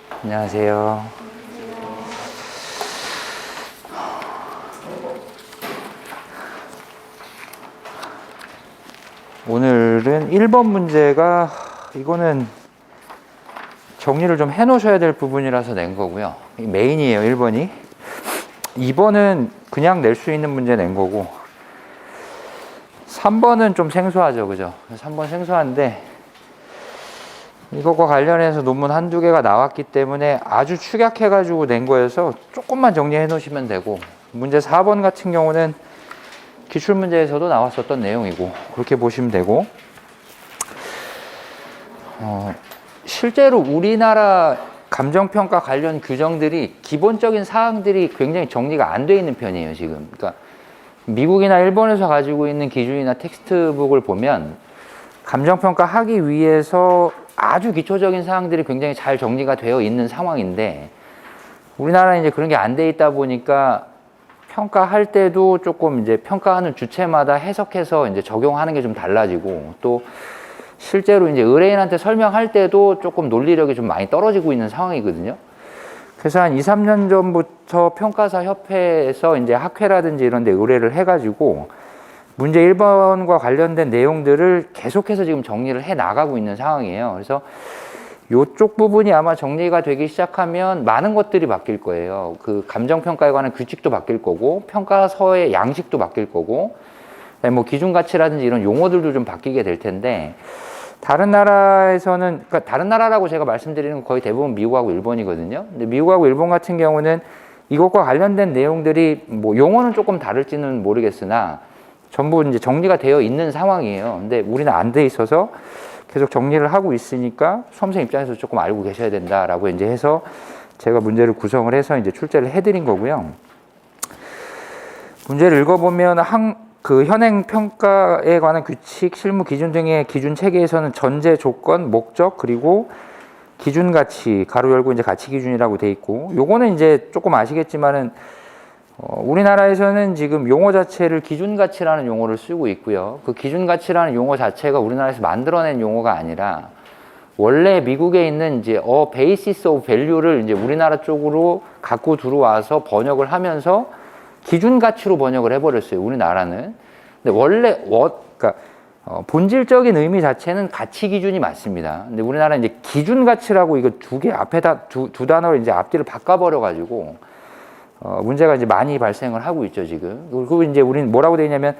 안녕하세요. 오늘은 1번 문제가 이거는 정리를 좀 해 놓으셔야 될 부분이라서 낸 거고요. 메인이에요, 1번이. 2번은 그냥 낼 수 있는 문제 낸 거고 3번은 좀 생소하죠, 그죠? 3번 생소한데 이것과 관련해서 논문 한두 개가 나왔기 때문에 아주 축약해가지고 낸 거여서 조금만 정리해 놓으시면 되고, 문제 4번 같은 경우는 기출문제에서도 나왔었던 내용이고 그렇게 보시면 되고, 실제로 우리나라 감정평가 관련 규정들이 기본적인 사항들이 굉장히 정리가 안 돼 있는 편이에요, 지금. 그러니까 미국이나 일본에서 가지고 있는 기준이나 텍스트북을 보면 감정평가 하기 위해서 아주 기초적인 사항들이 굉장히 잘 정리가 되어 있는 상황인데, 우리나라는 이제 그런 게 안 돼 있다 보니까 평가할 때도 조금 이제 평가하는 주체마다 해석해서 이제 적용하는 게 좀 달라지고, 또 실제로 이제 의뢰인한테 설명할 때도 조금 논리력이 좀 많이 떨어지고 있는 상황이거든요. 그래서 한 2, 3년 전부터 평가사 협회에서 이제 학회라든지 이런 데 의뢰를 해가지고 문제 1번과 관련된 내용들을 계속해서 지금 정리를 해 나가고 있는 상황이에요. 그래서 이쪽 부분이 아마 정리가 되기 시작하면 많은 것들이 바뀔 거예요. 그 감정평가에 관한 규칙도 바뀔 거고, 평가서의 양식도 바뀔 거고, 뭐 기준가치라든지 이런 용어들도 좀 바뀌게 될 텐데, 다른 나라에서는, 그러니까 다른 나라라고 제가 말씀드리는 건 거의 대부분 미국하고 일본이거든요. 근데 미국하고 일본 같은 경우는 이것과 관련된 내용들이 뭐 용어는 조금 다를지는 모르겠으나 전부 이제 정리가 되어 있는 상황이에요. 근데 우리는 안 돼 있어서 계속 정리를 하고 있으니까 수험생 입장에서 조금 알고 계셔야 된다라고 이제 해서 제가 문제를 구성을 해서 이제 출제를 해드린 거고요. 문제를 읽어보면 그 현행 평가에 관한 규칙, 실무 기준 등의 기준 체계에서는 전제 조건, 목적, 그리고 기준 가치, 가로 열고 이제 가치 기준이라고 돼 있고, 요거는 이제 조금 아시겠지만은 우리나라에서는 지금 용어 자체를 기준 가치라는 용어를 쓰고 있고요. 그 기준 가치라는 용어 자체가 우리나라에서 만들어낸 용어가 아니라 원래 미국에 있는 이제 basis of value를 이제 우리나라 쪽으로 갖고 들어와서 번역을 하면서 기준 가치로 번역을 해버렸어요, 우리나라는. 근데 원래 그러니까 본질적인 의미 자체는 가치 기준이 맞습니다. 근데 우리나라는 이제 기준 가치라고 이거 두 개 앞에다 두 단어를 이제 앞뒤를 바꿔버려 가지고 문제가 이제 많이 발생을 하고 있죠, 지금. 그리고 이제 우리는 뭐라고 되어 있냐면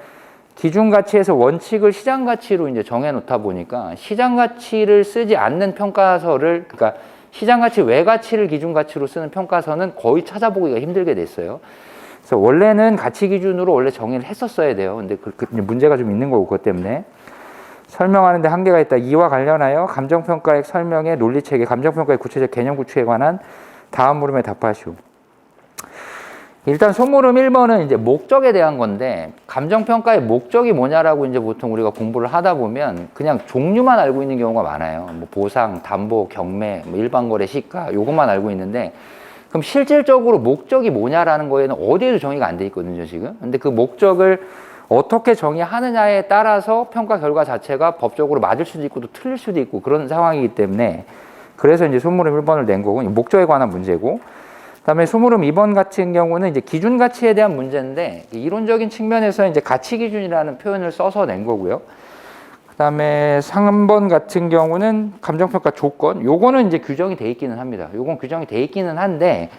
기준 가치에서 원칙을 시장 가치로 이제 정해 놓다 보니까 시장 가치를 쓰지 않는 평가서를, 그러니까 시장 가치 외 가치를 기준 가치로 쓰는 평가서는 거의 찾아보기가 힘들게 됐어요. 그래서 원래는 가치 기준으로 원래 정의를 했었어야 돼요. 근데 문제가 좀 있는 거고, 그것 때문에. 설명하는데 한계가 있다. 이와 관련하여 감정평가의 설명의 논리체계, 감정평가의 구체적 개념 구축에 관한 다음 물음에 답하시오. 일단 소물음 1번은 이제 목적에 대한 건데, 감정평가의 목적이 뭐냐라고 이제 보통 우리가 공부를 하다 보면 그냥 종류만 알고 있는 경우가 많아요. 뭐 보상, 담보, 경매, 뭐 일반거래, 시가, 요것만 알고 있는데, 그럼 실질적으로 목적이 뭐냐라는 거에는 어디에도 정의가 안 돼 있거든요, 지금. 근데 그 목적을 어떻게 정의하느냐에 따라서 평가 결과 자체가 법적으로 맞을 수도 있고 또 틀릴 수도 있고 그런 상황이기 때문에, 그래서 이제 소물음 1번을 낸 거고, 목적에 관한 문제고, 그다음에 소물음 2번 같은 경우는 이제 기준 가치에 대한 문제인데, 이론적인 측면에서 이제 가치 기준이라는 표현을 써서 낸 거고요. 그다음에 3번 같은 경우는 감정평가 조건, 요거는 이제 규정이 돼 있기는 합니다. 요건 규정이 돼 있기는 한데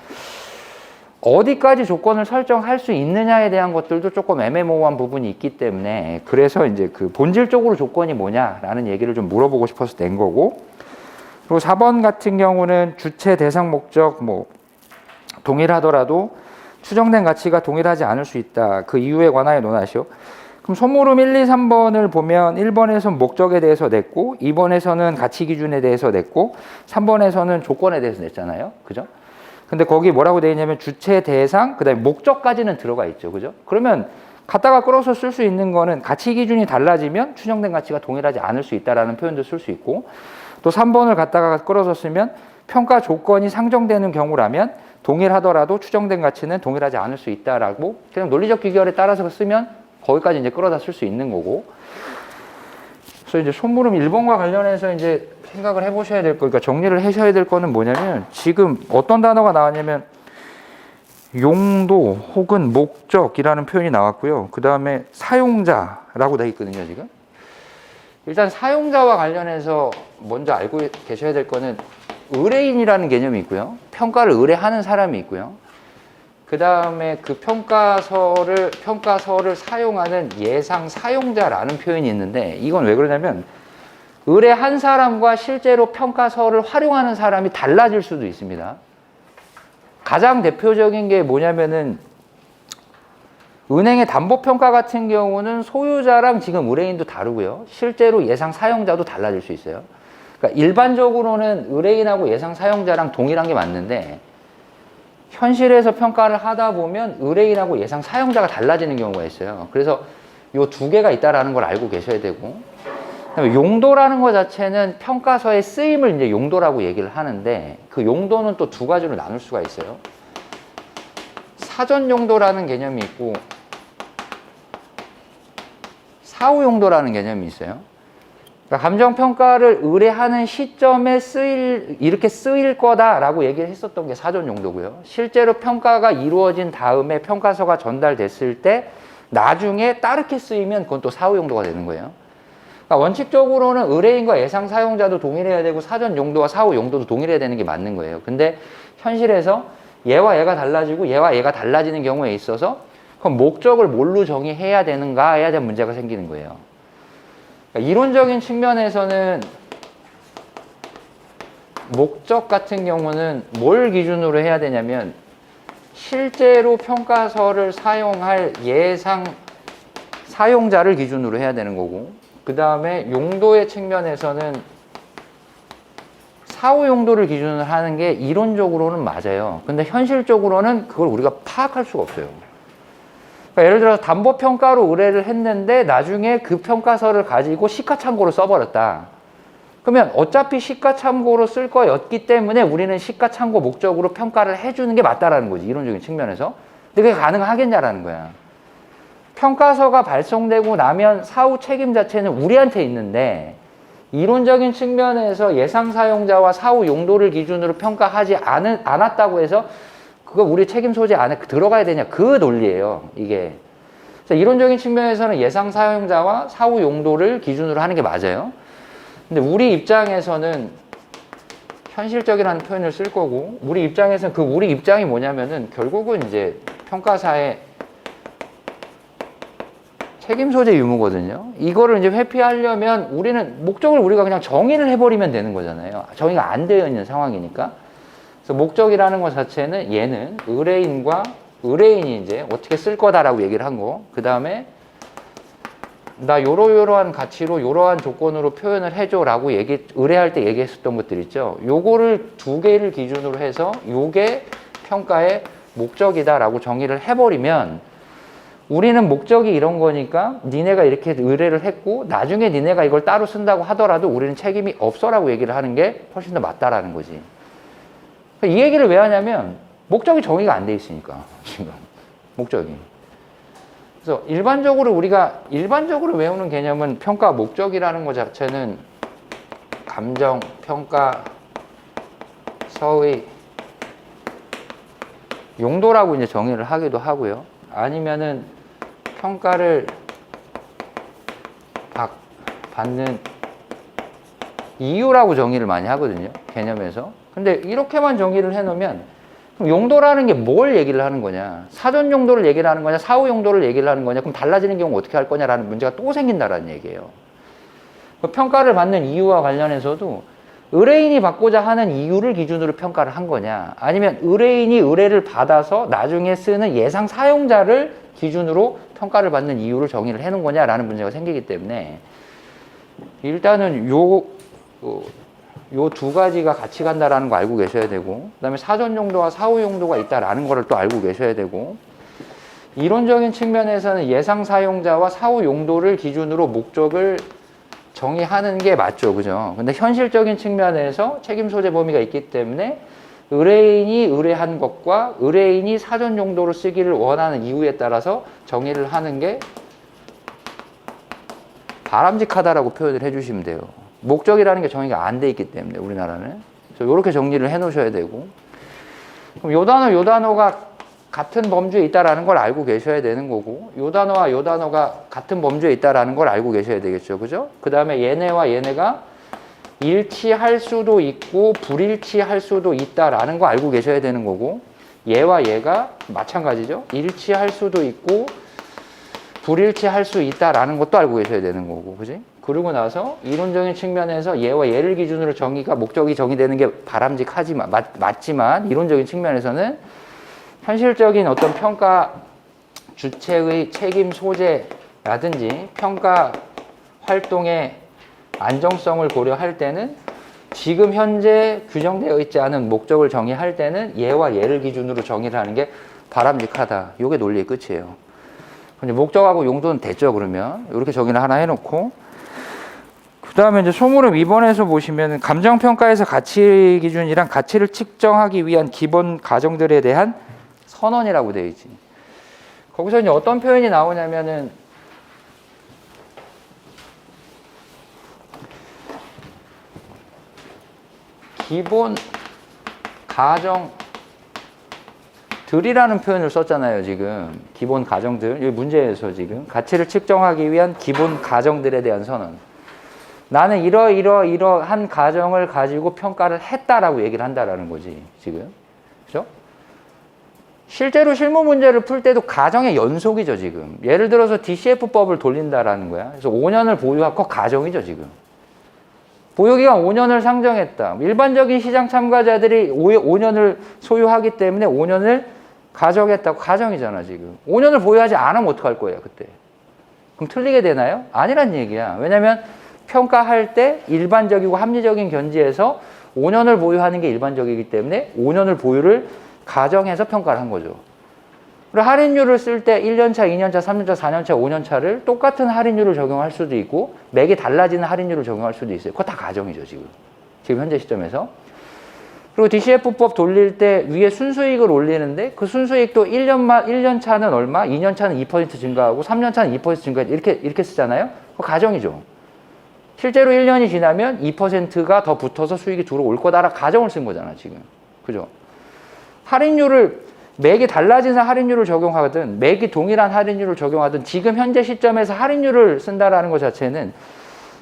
어디까지 조건을 설정할 수 있느냐에 대한 것들도 조금 애매모호한 부분이 있기 때문에, 그래서 이제 그 본질적으로 조건이 뭐냐라는 얘기를 좀 물어보고 싶어서 낸 거고, 그리고 4번 같은 경우는 주체, 대상, 목적 뭐 동일하더라도 추정된 가치가 동일하지 않을 수 있다. 그 이유에 관하여 논하시오. 그럼 소물음 1, 2, 3번을 보면 1번에서는 목적에 대해서 냈고, 2번에서는 가치 기준에 대해서 냈고, 3번에서는 조건에 대해서 냈잖아요. 그죠? 근데 거기 뭐라고 되어 있냐면 주체, 대상, 그 다음에 목적까지는 들어가 있죠. 그죠? 그러면 갖다가 끌어서 쓸 수 있는 거는 가치 기준이 달라지면 추정된 가치가 동일하지 않을 수 있다라는 표현도 쓸 수 있고, 또 3번을 갖다가 끌어서 쓰면 평가 조건이 상정되는 경우라면 동일하더라도 추정된 가치는 동일하지 않을 수 있다라고 그냥 논리적 귀결에 따라서 쓰면 거기까지 이제 끌어다 쓸 수 있는 거고, 그래서 이제 손무름 1번과 관련해서 이제 생각을 해보셔야 될 거, 그러니까 정리를 하셔야 될 거는 뭐냐면 지금 어떤 단어가 나왔냐면 용도 혹은 목적이라는 표현이 나왔고요. 그 다음에 사용자라고 되어 있거든요, 지금. 일단 사용자와 관련해서 먼저 알고 계셔야 될 거는 의뢰인이라는 개념이 있고요. 평가를 의뢰하는 사람이 있고요. 그 다음에 그 평가서를 사용하는 예상 사용자라는 표현이 있는데 이건 왜 그러냐면 의뢰한 사람과 실제로 평가서를 활용하는 사람이 달라질 수도 있습니다. 가장 대표적인 게 뭐냐면은 은행의 담보평가 같은 경우는 소유자랑 지금 의뢰인도 다르고요. 실제로 예상 사용자도 달라질 수 있어요. 그러니까 일반적으로는 의뢰인하고 예상 사용자랑 동일한 게 맞는데 현실에서 평가를 하다 보면 의뢰인하고 예상 사용자가 달라지는 경우가 있어요. 그래서 이 두 개가 있다라는 걸 알고 계셔야 되고, 그다음에 용도라는 것 자체는 평가서의 쓰임을 이제 용도라고 얘기를 하는데 그 용도는 또 두 가지로 나눌 수가 있어요. 사전 용도라는 개념이 있고 사후 용도라는 개념이 있어요. 그러니까 감정평가를 의뢰하는 시점에 이렇게 쓰일 거다라고 얘기를 했었던 게 사전 용도고요. 실제로 평가가 이루어진 다음에 평가서가 전달됐을 때 나중에 따르게 쓰이면 그건 또 사후 용도가 되는 거예요. 그러니까 원칙적으로는 의뢰인과 예상 사용자도 동일해야 되고 사전 용도와 사후 용도도 동일해야 되는 게 맞는 거예요. 근데 현실에서 얘와 얘가 달라지고 얘와 얘가 달라지는 경우에 있어서 그럼 목적을 뭘로 정의해야 되는가에 대한 문제가 생기는 거예요. 그러니까 이론적인 측면에서는 목적 같은 경우는 뭘 기준으로 해야 되냐면 실제로 평가서를 사용할 예상 사용자를 기준으로 해야 되는 거고, 그 다음에 용도의 측면에서는 사후 용도를 기준으로 하는 게 이론적으로는 맞아요. 근데 현실적으로는 그걸 우리가 파악할 수가 없어요. 그러니까 예를 들어서 담보평가로 의뢰를 했는데 나중에 그 평가서를 가지고 시가참고로 써버렸다. 그러면 어차피 시가참고로 쓸 거였기 때문에 우리는 시가참고 목적으로 평가를 해주는 게 맞다라는 거지, 이론적인 측면에서. 근데 그게 가능하겠냐라는 거야. 평가서가 발송되고 나면 사후 책임 자체는 우리한테 있는데 이론적인 측면에서 예상 사용자와 사후 용도를 기준으로 평가하지 않았다고 해서 그거 우리 책임 소재 안에 들어가야 되냐, 그 논리예요, 이게. 그래서 이론적인 측면에서는 예상 사용자와 사후 용도를 기준으로 하는 게 맞아요. 근데 우리 입장에서는 현실적이라는 표현을 쓸 거고, 우리 입장에서는 우리 입장이 뭐냐면은 결국은 이제 평가사의 책임 소재 유무거든요. 이거를 이제 회피하려면 우리는 목적을 우리가 그냥 정의를 해버리면 되는 거잖아요. 정의가 안 되어 있는 상황이니까. 그래서 목적이라는 것 자체는 얘는 의뢰인이 이제 어떻게 쓸 거다라고 얘기를 한 거. 그 다음에 나 요러요러한 가치로 요러한 조건으로 표현을 해줘라고 의뢰할 때 얘기했었던 것들 있죠. 요거를 두 개를 기준으로 해서 요게 평가의 목적이다라고 정의를 해버리면 우리는 목적이 이런 거니까 니네가 이렇게 의뢰를 했고 나중에 니네가 이걸 따로 쓴다고 하더라도 우리는 책임이 없어라고 얘기를 하는 게 훨씬 더 맞다라는 거지. 이 얘기를 왜 하냐면 목적이 정의가 안 돼 있으니까 지금 목적이. 그래서 우리가 일반적으로 외우는 개념은 평가 목적이라는 것 자체는 감정 평가서의 용도라고 이제 정의를 하기도 하고요. 아니면은 평가를 받는 이유라고 정의를 많이 하거든요, 개념에서. 근데 이렇게만 정의를 해놓으면 그럼 용도라는 게 뭘 얘기를 하는 거냐, 사전 용도를 얘기를 하는 거냐, 사후 용도를 얘기를 하는 거냐, 그럼 달라지는 경우 어떻게 할 거냐라는 문제가 또 생긴다라는 얘기예요. 평가를 받는 이유와 관련해서도 의뢰인이 받고자 하는 이유를 기준으로 평가를 한 거냐, 아니면 의뢰인이 의뢰를 받아서 나중에 쓰는 예상 사용자를 기준으로 평가를 받는 이유를 정의를 해놓은 거냐라는 문제가 생기기 때문에 일단은 요 두 가지가 같이 간다라는 거 알고 계셔야 되고, 그 다음에 사전 용도와 사후 용도가 있다라는 거를 또 알고 계셔야 되고, 이론적인 측면에서는 예상 사용자와 사후 용도를 기준으로 목적을 정의하는 게 맞죠, 그죠? 근데 현실적인 측면에서 책임 소재 범위가 있기 때문에 의뢰인이 의뢰한 것과 의뢰인이 사전 용도로 쓰기를 원하는 이유에 따라서 정의를 하는 게 바람직하다라고 표현을 해주시면 돼요. 목적이라는 게 정의가 안 돼 있기 때문에 우리나라는. 그래서 이렇게 정리를 해 놓으셔야 되고. 그럼 요 단어가 같은 범주에 있다라는 걸 알고 계셔야 되는 거고, 요 단어와 요 단어가 같은 범주에 있다라는 걸 알고 계셔야 되겠죠. 그죠? 그 다음에 얘네와 얘네가 일치할 수도 있고 불일치할 수도 있다라는 거 알고 계셔야 되는 거고, 얘와 얘가 마찬가지죠. 일치할 수도 있고 불일치할 수 있다라는 것도 알고 계셔야 되는 거고, 그지? 그러고 나서 이론적인 측면에서 얘와 얘를 기준으로 정의가 목적이 정의되는 게 바람직하지만 맞지만 이론적인 측면에서는 현실적인 어떤 평가 주체의 책임 소재라든지 평가 활동의 안정성을 고려할 때는 지금 현재 규정되어 있지 않은 목적을 정의할 때는 얘와 얘를 기준으로 정의를 하는 게 바람직하다. 이게 논리의 끝이에요. 이제 목적하고 용도는 됐죠. 그러면 이렇게 정의를 하나 해놓고, 그 다음에 이제 소무름 2번에서 보시면 감정평가에서 가치 기준이랑 가치를 측정하기 위한 기본 가정들에 대한 선언이라고 되어 있지. 거기서 이제 어떤 표현이 나오냐면은 기본 가정들이라는 표현을 썼잖아요. 지금 기본 가정들, 여기 문제에서 지금 가치를 측정하기 위한 기본 가정들에 대한 선언. 나는 이러한 가정을 가지고 평가를 했다라고 얘기를 한다라는 거지, 지금. 그죠? 실제로 실무 문제를 풀 때도 가정의 연속이죠, 지금. 예를 들어서 DCF법을 돌린다라는 거야. 그래서 5년을 보유하고 가정이죠, 지금. 보유기간 5년을 상정했다. 일반적인 시장 참가자들이 5년을 소유하기 때문에 5년을 가정했다고 가정이잖아, 지금. 5년을 보유하지 않으면 어떡할 거예요, 그때? 그럼 틀리게 되나요? 아니란 얘기야. 왜냐면 평가할 때 일반적이고 합리적인 견지에서 5년을 보유하는 게 일반적이기 때문에 5년을 보유를 가정해서 평가를 한 거죠. 그리고 할인율을 쓸 때 1년차, 2년차, 3년차, 4년차, 5년차를 똑같은 할인율을 적용할 수도 있고 매기 달라지는 할인율을 적용할 수도 있어요. 그거 다 가정이죠, 지금 현재 시점에서. 그리고 DCF법 돌릴 때 위에 순수익을 올리는데 그 순수익도 1년 차는 얼마, 2년 차는 2% 증가하고 3년 차는 2% 증가하고 이렇게 쓰잖아요. 그거 가정이죠. 실제로 1년이 지나면 2%가 더 붙어서 수익이 들어올 거다라 가정을 쓴 거잖아, 지금. 그죠? 할인율을 매기 달라진 할인율을 적용하든 매기 동일한 할인율을 적용하든 지금 현재 시점에서 할인율을 쓴다라는 것 자체는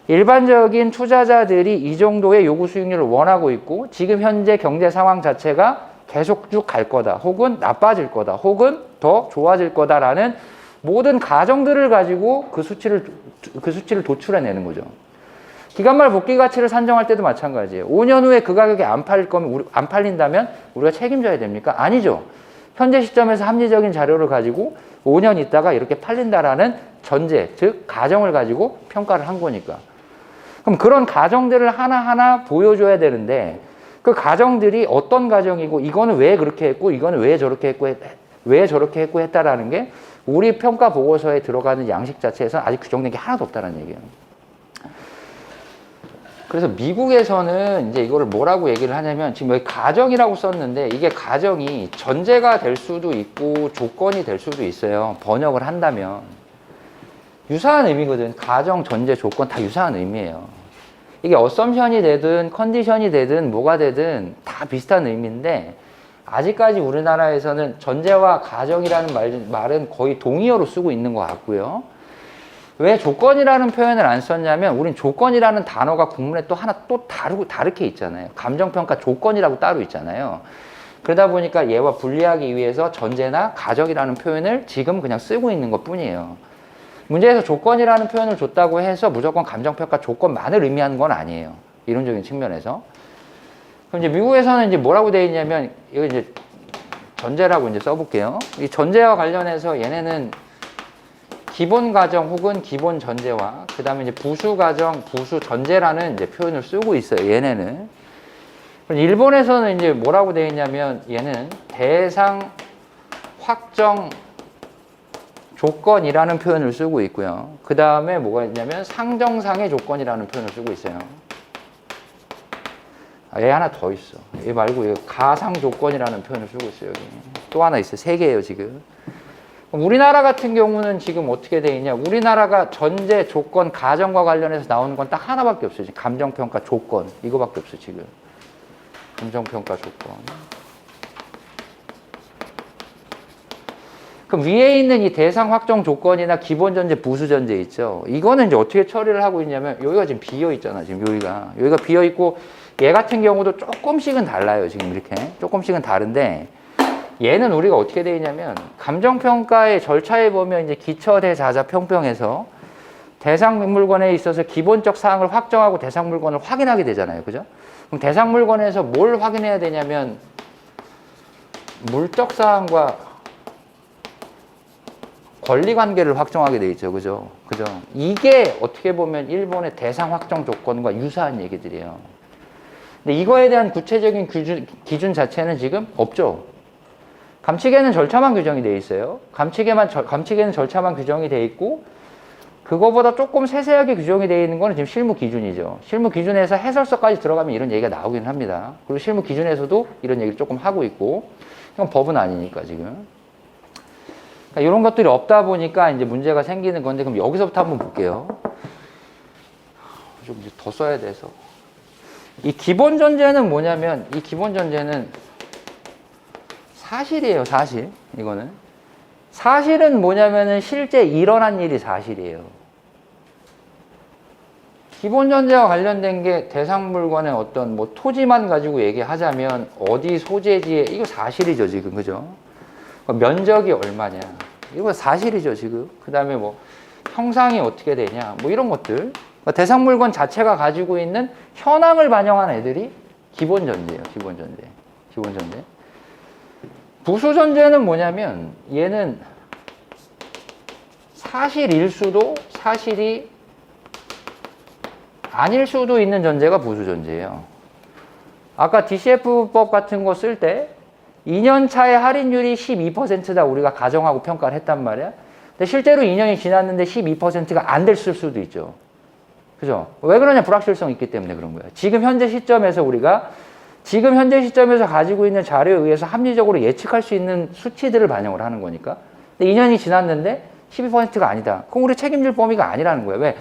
일반적인 투자자들이 이 정도의 요구 수익률을 원하고 있고 지금 현재 경제 상황 자체가 계속 쭉 갈 거다, 혹은 나빠질 거다, 혹은 더 좋아질 거다라는 모든 가정들을 가지고 그 수치를 도출해내는 거죠. 기간말 복귀 가치를 산정할 때도 마찬가지예요. 5년 후에 그 가격이 안 팔린다면 우리가 책임져야 됩니까? 아니죠. 현재 시점에서 합리적인 자료를 가지고 5년 있다가 이렇게 팔린다라는 전제, 즉 가정을 가지고 평가를 한 거니까. 그럼 그런 가정들을 하나하나 보여줘야 되는데 그 가정들이 어떤 가정이고 이거는 왜 그렇게 했고 이거는 왜 저렇게 했고 했다라는 게 우리 평가 보고서에 들어가는 양식 자체에서 아직 규정된 게 하나도 없다는 얘기예요. 그래서 미국에서는 이제 이거를 뭐라고 얘기를 하냐면 지금 여기 가정이라고 썼는데 이게 가정이 전제가 될 수도 있고 조건이 될 수도 있어요. 번역을 한다면. 유사한 의미거든. 가정, 전제, 조건 다 유사한 의미예요. 이게 어썸션이 되든 컨디션이 되든 뭐가 되든 다 비슷한 의미인데 아직까지 우리나라에서는 전제와 가정이라는 말은 거의 동의어로 쓰고 있는 것 같고요. 왜 조건이라는 표현을 안 썼냐면 우린 조건이라는 단어가 국문에 또 하나 또 다르게 있잖아요. 감정평가 조건이라고 따로 있잖아요. 그러다 보니까 얘와 분리하기 위해서 전제나 가정이라는 표현을 지금 그냥 쓰고 있는 것 뿐이에요. 문제에서 조건이라는 표현을 줬다고 해서 무조건 감정평가 조건만을 의미하는 건 아니에요. 이론적인 측면에서. 그럼 이제 미국에서는 이제 뭐라고 되어 있냐면 이거 이제 전제라고 이제 써볼게요. 이 전제와 관련해서 얘네는 기본 가정 혹은 기본 전제와 그 다음에 이제 부수 가정, 부수 전제라는 이제 표현을 쓰고 있어요. 얘네는. 일본에서는 이제 뭐라고 되어 있냐면 얘는 대상 확정 조건이라는 표현을 쓰고 있고요. 그 다음에 뭐가 있냐면 상정상의 조건이라는 표현을 쓰고 있어요. 얘 하나 더 있어. 얘 말고 가상 조건이라는 표현을 쓰고 있어요. 여기. 또 하나 있어요. 3개예요, 지금. 우리나라 같은 경우는 지금 어떻게 돼 있냐? 우리나라가 전제 조건 가정과 관련해서 나오는 건 딱 하나밖에 없어요. 감정평가 조건 이거밖에 없어 지금. 감정평가 조건. 그럼 위에 있는 이 대상 확정 조건이나 기본 전제, 부수 전제 있죠. 이거는 이제 어떻게 처리를 하고 있냐면 여기가 지금 비어 있잖아. 지금 여기가 비어 있고 얘 같은 경우도 조금씩은 달라요. 지금 이렇게 조금씩은 다른데. 얘는 우리가 어떻게 되어 있냐면 감정평가의 절차에 보면 이제 기처대자자 평평에서 대상 물건에 있어서 기본적 사항을 확정하고 대상 물건을 확인하게 되잖아요. 그죠? 그럼 대상 물건에서 뭘 확인해야 되냐면 물적 사항과 권리 관계를 확정하게 돼 있죠. 그죠? 이게 어떻게 보면 일본의 대상 확정 조건과 유사한 얘기들이에요. 근데 이거에 대한 구체적인 기준 자체는 지금 없죠. 감치계는 절차만 규정이 돼 있어요. 감치계는 절차만 규정이 돼 있고, 그거보다 조금 세세하게 규정이 돼 있는 거는 지금 실무 기준이죠. 실무 기준에서 해설서까지 들어가면 이런 얘기가 나오긴 합니다. 그리고 실무 기준에서도 이런 얘기를 조금 하고 있고, 이건 법은 아니니까 지금. 그러니까 이런 것들이 없다 보니까 이제 문제가 생기는 건데, 그럼 여기서부터 한번 볼게요. 좀 이제 더 써야 돼서. 이 기본 전제는 뭐냐면, 이 기본 전제는 사실이에요, 사실. 이거는. 사실은 뭐냐면은 실제 일어난 일이 사실이에요. 기본 전제와 관련된 게 대상 물건의 어떤 뭐 토지만 가지고 얘기하자면 어디 소재지에 이거 사실이죠, 지금. 그죠? 면적이 얼마냐. 이거 사실이죠, 지금. 그 다음에 뭐 형상이 어떻게 되냐. 뭐 이런 것들. 대상 물건 자체가 가지고 있는 현황을 반영한 애들이 기본 전제예요, 기본 전제. 기본 전제. 부수 전제는 뭐냐면 얘는 사실일 수도 사실이 아닐 수도 있는 전제가 부수 전제예요. 아까 DCF법 같은 거 쓸 때 2년 차의 할인율이 12%다 우리가 가정하고 평가를 했단 말이야. 근데 실제로 2년이 지났는데 12%가 안 됐을 수도 있죠. 그죠? 왜 그러냐? 불확실성이 있기 때문에 그런 거예요. 지금 현재 시점에서 가지고 있는 자료에 의해서 합리적으로 예측할 수 있는 수치들을 반영을 하는 거니까. 근데 2년이 지났는데 12%가 아니다. 그럼 우리 책임질 범위가 아니라는 거예요. 왜?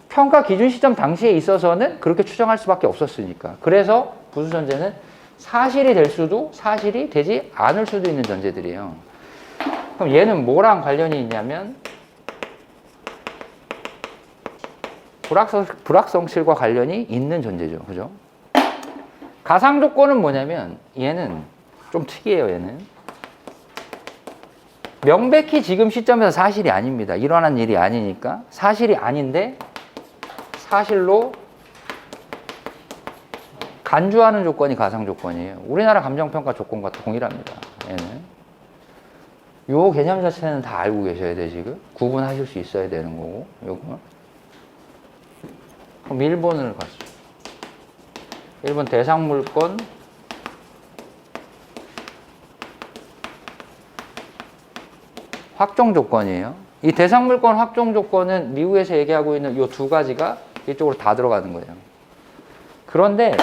평가 기준 시점 당시에 있어서는 그렇게 추정할 수밖에 없었으니까. 그래서 부수 전제는 사실이 될 수도 사실이 되지 않을 수도 있는 전제들이에요. 그럼 얘는 뭐랑 관련이 있냐면 불확성실과 관련이 있는 전제죠. 그죠? 가상 조건은 뭐냐면 얘는 좀 특이해요. 얘는 명백히 지금 시점에서 사실이 아닙니다. 일어난 일이 아니니까 사실이 아닌데 사실로 간주하는 조건이 가상 조건이에요. 우리나라 감정평가 조건과 동일합니다. 얘는 요 개념 자체는 다 알고 계셔야 돼요. 지금 구분하실 수 있어야 되는 거고 요거. 그럼 일본을 갔어요. 일본 대상 물건 확정 조건이에요. 이 대상 물건 확정 조건은 미국에서 얘기하고 있는 이 두 가지가 이쪽으로 다 들어가는 거예요. 그런데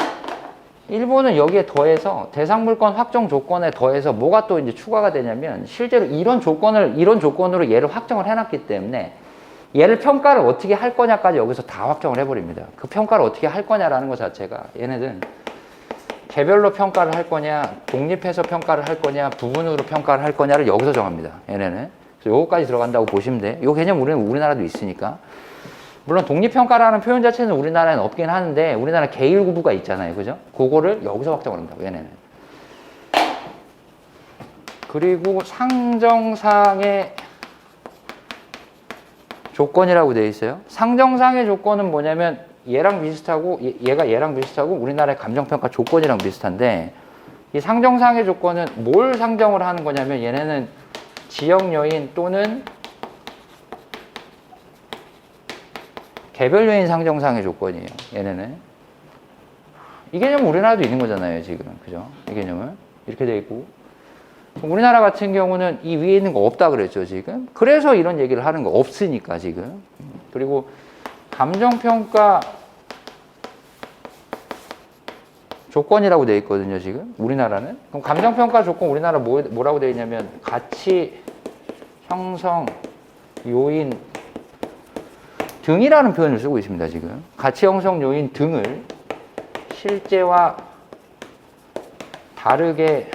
일본은 여기에 더해서 대상 물건 확정 조건에 더해서 뭐가 또 이제 추가가 되냐면 실제로 이런 조건으로 얘를 확정을 해놨기 때문에 얘를 평가를 어떻게 할 거냐까지 여기서 다 확정을 해버립니다. 그 평가를 어떻게 할 거냐라는 것 자체가 얘네들은 개별로 평가를 할 거냐, 독립해서 평가를 할 거냐, 부분으로 평가를 할 거냐를 여기서 정합니다. 얘네는. 그래서 요거까지 들어간다고 보시면 돼. 요 개념 우리나라도 있으니까. 물론 독립평가라는 표현 자체는 우리나라에는 없긴 하는데 우리나라 계율구부가 있잖아요. 그죠? 그거를 여기서 확정을 한다고 얘네는. 그리고 상정상의 조건이라고 되어 있어요. 상정상의 조건은 뭐냐면 얘랑 비슷하고 얘가 얘랑 비슷하고 우리나라의 감정평가 조건이랑 비슷한데 이 상정상의 조건은 뭘 상정을 하는 거냐면 얘네는 지역 요인 또는 개별 요인 상정상의 조건이에요. 얘네는. 이 개념은 우리나라도 있는 거잖아요. 지금. 그죠? 이 개념은. 이렇게 돼 있고. 우리나라 같은 경우는 이 위에 있는 거 없다 그랬죠, 지금. 그래서 이런 얘기를 하는 거 없으니까, 지금. 그리고 감정평가 조건이라고 되어 있거든요, 지금. 우리나라는. 그럼 감정평가 조건 우리나라 뭐라고 되어 있냐면 가치 형성 요인 등이라는 표현을 쓰고 있습니다. 지금 가치 형성 요인 등을 실제와 다르게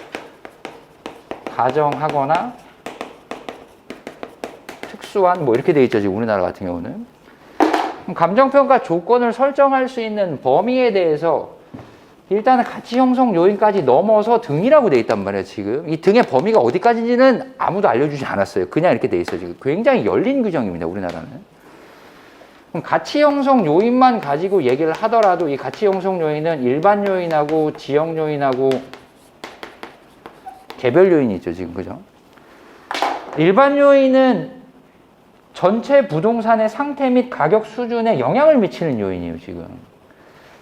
가정하거나 특수한 뭐 이렇게 돼 있죠. 지금 우리나라 같은 경우는 감정평가 조건을 설정할 수 있는 범위에 대해서 일단은 가치 형성 요인까지 넘어서 등이라고 돼 있단 말이에요. 지금 이 등의 범위가 어디까지인지는 아무도 알려주지 않았어요. 그냥 이렇게 돼 있어요. 지금 굉장히 열린 규정입니다. 우리나라는. 그럼 가치 형성 요인만 가지고 얘기를 하더라도 이 가치 형성 요인은 일반 요인하고 지역 요인하고 개별 요인이 있죠. 지금 그죠? 일반 요인은 전체 부동산의 상태 및 가격 수준에 영향을 미치는 요인이에요. 지금.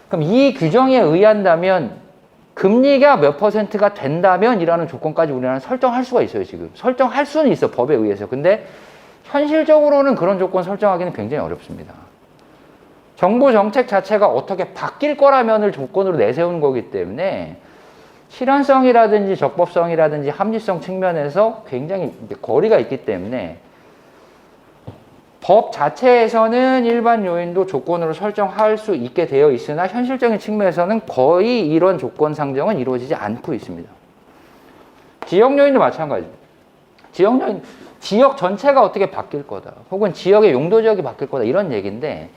그럼 이 규정에 의한다면 금리가 몇 %가 된다면 이라는 조건까지 우리나라는 설정할 수가 있어요. 지금 설정할 수는 있어 법에 의해서. 근데 현실적으로는 그런 조건 설정하기는 굉장히 어렵습니다. 정부 정책 자체가 어떻게 바뀔 거라면을 조건으로 내세운 거기 때문에 실현성이라든지 적법성이라든지 합리성 측면에서 굉장히 거리가 있기 때문에 법 자체에서는 일반 요인도 조건으로 설정할 수 있게 되어 있으나 현실적인 측면에서는 거의 이런 조건 상정은 이루어지지 않고 있습니다. 지역 요인도 마찬가지입니다. 지역 요인, 지역 전체가 어떻게 바뀔 거다. 혹은 지역의 용도 지역이 바뀔 거다. 이런 얘기인데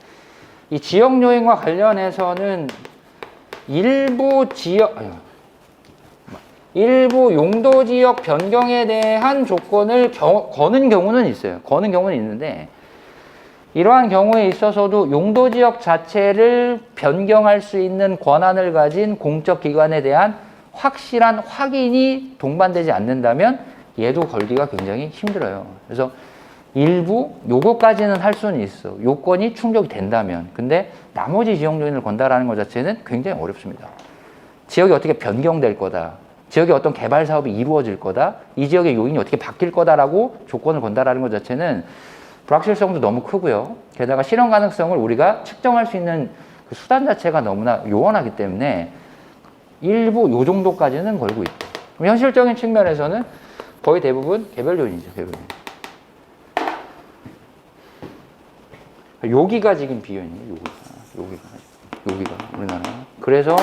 이 지역 요인과 관련해서는 일부 용도 지역 변경에 대한 조건을 거는 경우는 있어요. 거는 경우는 있는데 이러한 경우에 있어서도 용도 지역 자체를 변경할 수 있는 권한을 가진 공적 기관에 대한 확실한 확인이 동반되지 않는다면 얘도 걸기가 굉장히 힘들어요. 그래서 일부 요거까지는 할 수는 있어. 요건이 충족이 된다면. 근데 나머지 지역 요인을 건다라는 것 자체는 굉장히 어렵습니다. 지역이 어떻게 변경될 거다. 지역의 어떤 개발 사업이 이루어질 거다. 이 지역의 요인이 어떻게 바뀔 거다라고 조건을 건다라는 것 자체는 불확실성도 너무 크고요. 게다가 실현 가능성을 우리가 측정할 수 있는 그 수단 자체가 너무나 요원하기 때문에 일부 요 정도까지는 걸고 있다. 그럼 현실적인 측면에서는 거의 대부분 개별 요인이죠. 개별 요인. 여기가 지금 비요인이에요. 여기가 우리나라. 그래서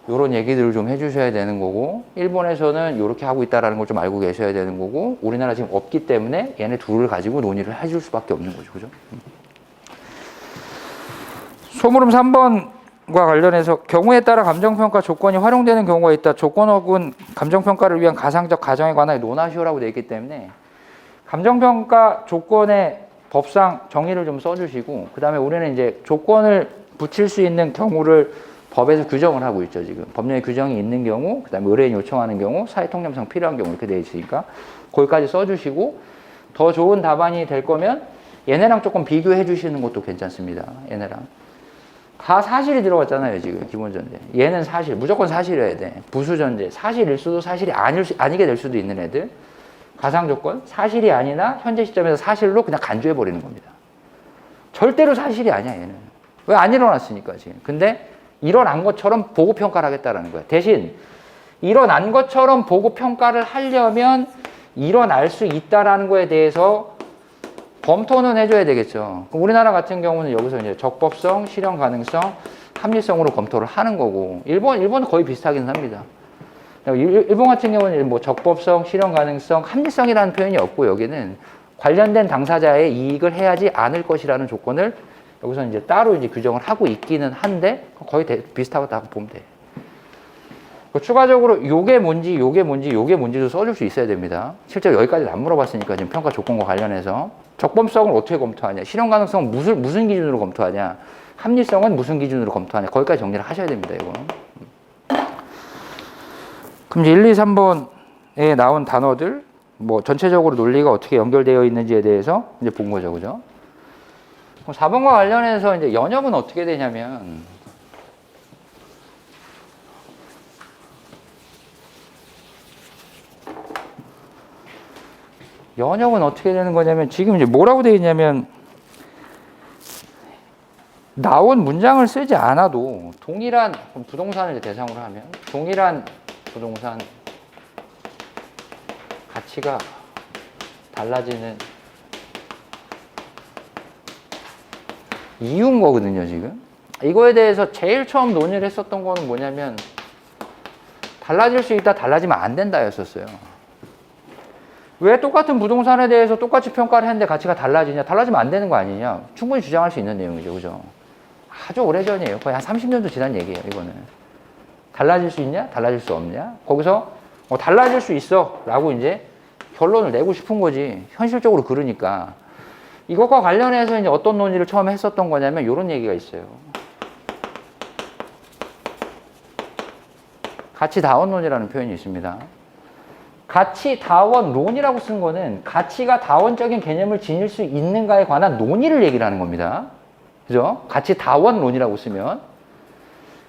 이런 얘기들을 좀 해주셔야 되는 거고 일본에서는 이렇게 하고 있다는 걸 좀 알고 계셔야 되는 거고 우리나라 지금 없기 때문에 얘네 둘을 가지고 논의를 해줄 수밖에 없는 거죠. 그죠? 소물음 3번과 관련해서 경우에 따라 감정평가 조건이 활용되는 경우가 있다. 조건 혹은 감정평가를 위한 가상적 가정에 관하여 논하시오라고 되어 있기 때문에 감정평가 조건의 법상 정의를 좀 써주시고 그 다음에 우리는 이제 조건을 붙일 수 있는 경우를 법에서 규정을 하고 있죠. 지금 법령에 규정이 있는 경우, 그 다음에 의뢰인이 요청하는 경우, 사회통념상 필요한 경우 이렇게 되어 있으니까 거기까지 써주시고 더 좋은 답안이 될 거면 얘네랑 조금 비교해 주시는 것도 괜찮습니다. 얘네랑 다 사실이 들어갔잖아요. 지금 기본전제 얘는 사실 무조건 사실이어야 돼. 부수전제 사실일 수도 사실이 아니게 될 수도 있는 애들 가상조건 사실이 아니나 현재 시점에서 사실로 그냥 간주해 버리는 겁니다. 절대로 사실이 아니야. 얘는 왜 안 일어났으니까 지금. 근데 일어난 것처럼 보고 평가를 하겠다라는 거야. 대신 일어난 것처럼 보고 평가를 하려면 일어날 수 있다라는 거에 대해서 검토는 해줘야 되겠죠. 우리나라 같은 경우는 여기서 이제 적법성, 실현 가능성, 합리성으로 검토를 하는 거고 일본은 거의 비슷하긴 합니다. 일본 같은 경우는 뭐 적법성, 실현 가능성, 합리성이라는 표현이 없고 여기는 관련된 당사자의 이익을 해야지 않을 것이라는 조건을 여기서 이제 따로 이제 규정을 하고 있기는 한데 거의 비슷하다고 보면 돼. 추가적으로 요게 뭔지도 써줄 수 있어야 됩니다. 실제로 여기까지는 안 물어봤으니까 지금 평가 조건과 관련해서 적법성을 어떻게 검토하냐, 실현 가능성은 무슨 기준으로 검토하냐, 합리성은 무슨 기준으로 검토하냐, 거기까지 정리를 하셔야 됩니다. 이거. 그럼 이제 1, 2, 3번에 나온 단어들, 뭐 전체적으로 논리가 어떻게 연결되어 있는지에 대해서 이제 본 거죠, 그죠? 4번과 관련해서 이제 연역은 어떻게 되냐면, 연역은 어떻게 되는 거냐면, 지금 이제 뭐라고 되어 있냐면, 나온 문장을 쓰지 않아도 동일한 부동산을 대상으로 하면, 동일한 부동산 가치가 달라지는 이유인 거거든요, 지금. 이거에 대해서 제일 처음 논의를 했었던 거는 뭐냐면 달라질 수 있다, 달라지면 안 된다 였었어요. 왜 똑같은 부동산에 대해서 똑같이 평가를 했는데 가치가 달라지냐? 달라지면 안 되는 거 아니냐? 충분히 주장할 수 있는 내용이죠, 그죠? 아주 오래전이에요. 거의 한 30년도 지난 얘기예요, 이거는. 달라질 수 있냐? 달라질 수 없냐? 거기서 달라질 수 있어 라고 이제 결론을 내고 싶은 거지. 현실적으로 그러니까. 이것과 관련해서 이제 어떤 논의를 처음에 했었던 거냐면 이런 얘기가 있어요. 가치다원론이라는 표현이 있습니다. 가치다원론이라고 쓴 거는 가치가 다원적인 개념을 지닐 수 있는가에 관한 논의를 얘기를 하는 겁니다. 그죠? 가치다원론이라고 쓰면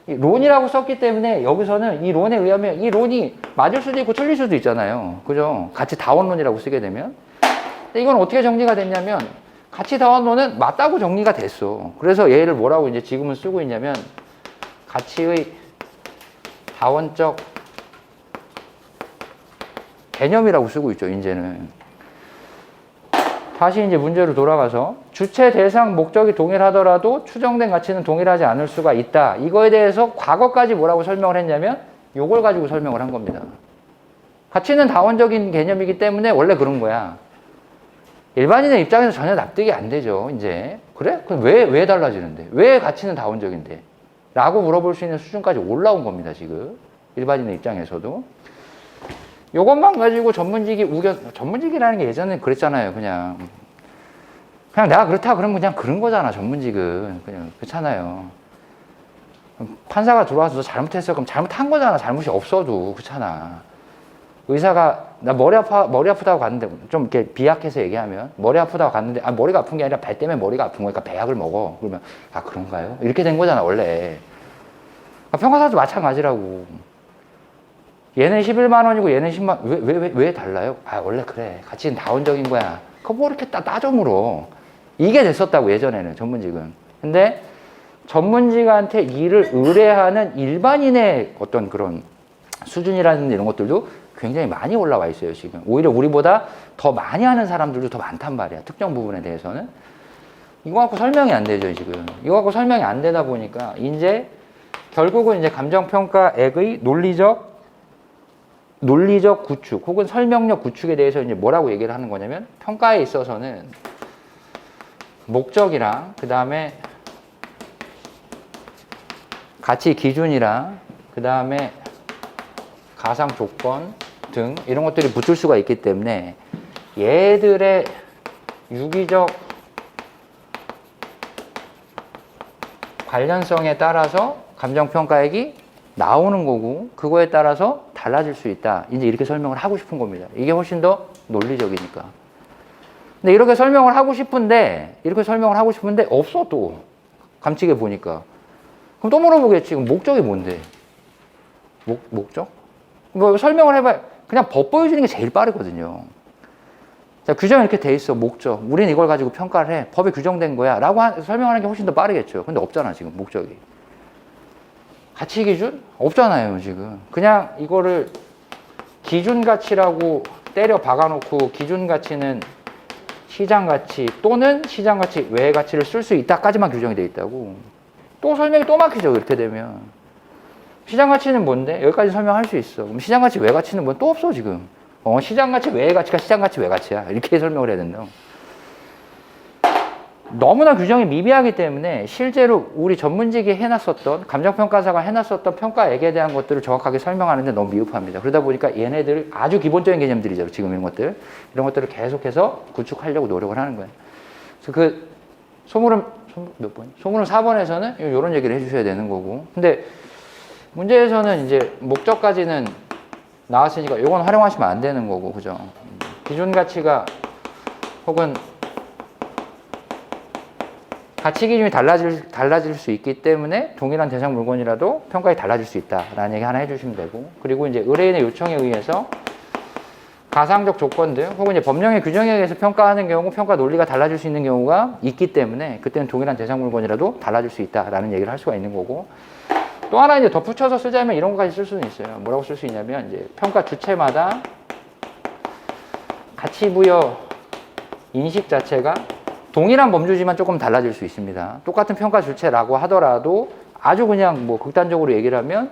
론이라고 썼기 때문에 여기서는 이 론에 의하면 이 론이 맞을 수도 있고 틀릴 수도 있잖아요. 그죠? 가치다원론이라고 쓰게 되면. 근데 이건 어떻게 정리가 됐냐면 가치다원론은 맞다고 정리가 됐어. 그래서 얘를 뭐라고 이제 지금은 쓰고 있냐면 가치의 다원적 개념이라고 쓰고 있죠, 이제는. 다시 이제 문제로 돌아가서 주체, 대상, 목적이 동일하더라도 추정된 가치는 동일하지 않을 수가 있다. 이거에 대해서 과거까지 뭐라고 설명을 했냐면 요걸 가지고 설명을 한 겁니다. 가치는 다원적인 개념이기 때문에 원래 그런 거야. 일반인의 입장에서 전혀 납득이 안 되죠, 이제. 그래? 그럼 왜 달라지는데? 왜 가치는 다원적인데? 라고 물어볼 수 있는 수준까지 올라온 겁니다, 지금. 일반인의 입장에서도. 요것만 가지고 전문직이라는 게 예전에 그랬잖아요, 그냥 내가 그렇다 그러면 그냥 그런 거잖아, 전문직은. 그냥, 그렇잖아요. 판사가 들어와서 잘못했어. 그럼 잘못한 거잖아, 잘못이 없어도. 그렇잖아. 의사가, 나 머리 아프다고 갔는데, 좀 이렇게 비약해서 얘기하면, 머리 아프다고 갔는데, 머리가 아픈 게 아니라 발 때문에 머리가 아픈 거니까 배약을 먹어. 그러면, 그런가요? 이렇게 된 거잖아, 원래. 평가사도 마찬가지라고. 얘는 11만 원이고 얘는 10만, 왜 달라요? 원래 그래. 가치는 다원적인 거야. 그거 뭐 이렇게 따져 물어. 이게 됐었다고, 예전에는, 전문직은. 근데 전문직한테 일을 의뢰하는 일반인의 어떤 그런 수준이라는 이런 것들도 굉장히 많이 올라와 있어요, 지금. 오히려 우리보다 더 많이 하는 사람들도 더 많단 말이야, 특정 부분에 대해서는. 이거 갖고 설명이 안 되죠, 지금. 이거 갖고 설명이 안 되다 보니까, 이제 결국은 이제 감정평가액의 논리적 구축 혹은 설명력 구축에 대해서 이제 뭐라고 얘기를 하는 거냐면 평가에 있어서는 목적이랑 그 다음에 가치 기준이랑 그 다음에 가상 조건 등 이런 것들이 붙을 수가 있기 때문에 얘들의 유기적 관련성에 따라서 감정평가액이 나오는 거고 그거에 따라서 달라질 수 있다. 이제 이렇게 설명을 하고 싶은 겁니다. 이게 훨씬 더 논리적이니까. 근데 이렇게 설명을 하고 싶은데 없어, 또. 감치게 보니까. 그럼 또 물어보겠지. 그럼 목적이 뭔데? 목적? 뭐 설명을 해봐야 그냥 법 보여주는 게 제일 빠르거든요. 자, 규정이 이렇게 돼 있어. 목적. 우리는 이걸 가지고 평가를 해. 법에 규정된 거야. 라고 설명하는 게 훨씬 더 빠르겠죠. 근데 없잖아, 지금 목적이. 가치 기준? 없잖아요, 지금. 그냥 이거를 기준 가치라고 때려 박아놓고 기준 가치는 시장 가치 또는 시장 가치 외의 가치를 쓸 수 있다까지만 규정이 돼 있다고. 또 설명이 또 막히죠, 이렇게 되면. 시장 가치는 뭔데? 여기까지 설명할 수 있어. 그럼 시장 가치 외 가치는 뭐 또 없어, 지금. 시장 가치 외의 가치가 시장 가치 외 가치야. 이렇게 설명을 해야 된다. 너무나 규정이 미비하기 때문에 실제로 우리 전문직이 해놨었던 감정평가사가 해놨었던 평가액에 대한 것들을 정확하게 설명하는데 너무 미흡합니다. 그러다 보니까 얘네들 아주 기본적인 개념들이죠. 지금 이런 것들을 계속해서 구축하려고 노력을 하는 거예요. 그래서 그 소물음 몇 번? 소물음 4번에서는 이런 얘기를 해주셔야 되는 거고. 근데 문제에서는 이제 목적까지는 나왔으니까 이건 활용하시면 안 되는 거고, 그죠? 기준 가치가 혹은 가치 기준이 달라질 수 있기 때문에 동일한 대상 물건이라도 평가가 달라질 수 있다라는 얘기 하나 해주시면 되고, 그리고 이제 의뢰인의 요청에 의해서 가상적 조건들 혹은 이제 법령의 규정에 의해서 평가하는 경우 평가 논리가 달라질 수 있는 경우가 있기 때문에 그때는 동일한 대상 물건이라도 달라질 수 있다라는 얘기를 할 수가 있는 거고, 또 하나 이제 덧붙여서 쓰자면 이런 것까지 쓸 수는 있어요. 뭐라고 쓸 수 있냐면 이제 평가 주체마다 가치 부여 인식 자체가 동일한 범주지만 조금 달라질 수 있습니다. 똑같은 평가 주체라고 하더라도 아주 그냥 뭐 극단적으로 얘기를 하면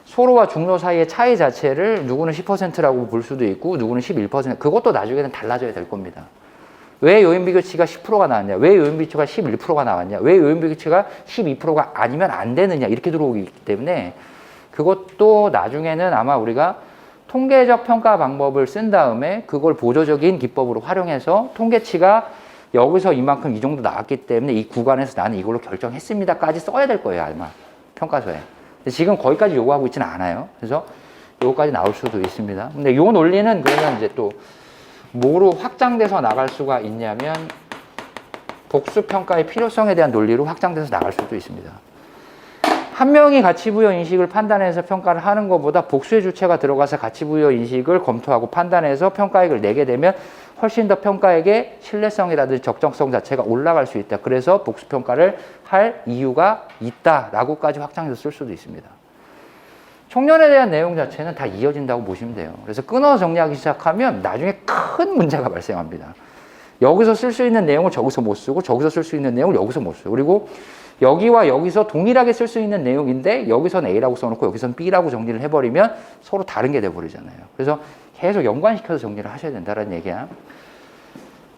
소로와 중로 사이의 차이 자체를 누구는 10%라고 볼 수도 있고 누구는 11%, 그것도 나중에는 달라져야 될 겁니다. 왜 요인비교치가 10%가 나왔냐? 왜 요인비교치가 11%가 나왔냐? 왜 요인비교치가 12%가 아니면 안 되느냐? 이렇게 들어오기 때문에 그것도 나중에는 아마 우리가 통계적 평가 방법을 쓴 다음에 그걸 보조적인 기법으로 활용해서 통계치가 여기서 이만큼 이 정도 나왔기 때문에 이 구간에서 나는 이걸로 결정했습니다까지 써야 될 거예요, 아마 평가서에. 근데 지금 거기까지 요구하고 있지는 않아요. 그래서 요거까지 나올 수도 있습니다. 근데 요 논리는 그러면 이제 또 뭐로 확장돼서 나갈 수가 있냐면 복수 평가의 필요성에 대한 논리로 확장돼서 나갈 수도 있습니다. 한 명이 가치부여 인식을 판단해서 평가를 하는 것보다 복수의 주체가 들어가서 가치부여 인식을 검토하고 판단해서 평가액을 내게 되면 훨씬 더 평가액의 신뢰성이라든지 적정성 자체가 올라갈 수 있다. 그래서 복수평가를 할 이유가 있다라고까지 확장해서 쓸 수도 있습니다. 총련에 대한 내용 자체는 다 이어진다고 보시면 돼요. 그래서 끊어 정리하기 시작하면 나중에 큰 문제가 발생합니다. 여기서 쓸 수 있는 내용을 저기서 못 쓰고 저기서 쓸 수 있는 내용을 여기서 못 쓰고 그리고 여기와 여기서 동일하게 쓸 수 있는 내용인데 여기서는 A라고 써놓고 여기서는 B라고 정리를 해버리면 서로 다른 게 돼버리잖아요. 그래서 계속 연관시켜서 정리를 하셔야 된다는 얘기야.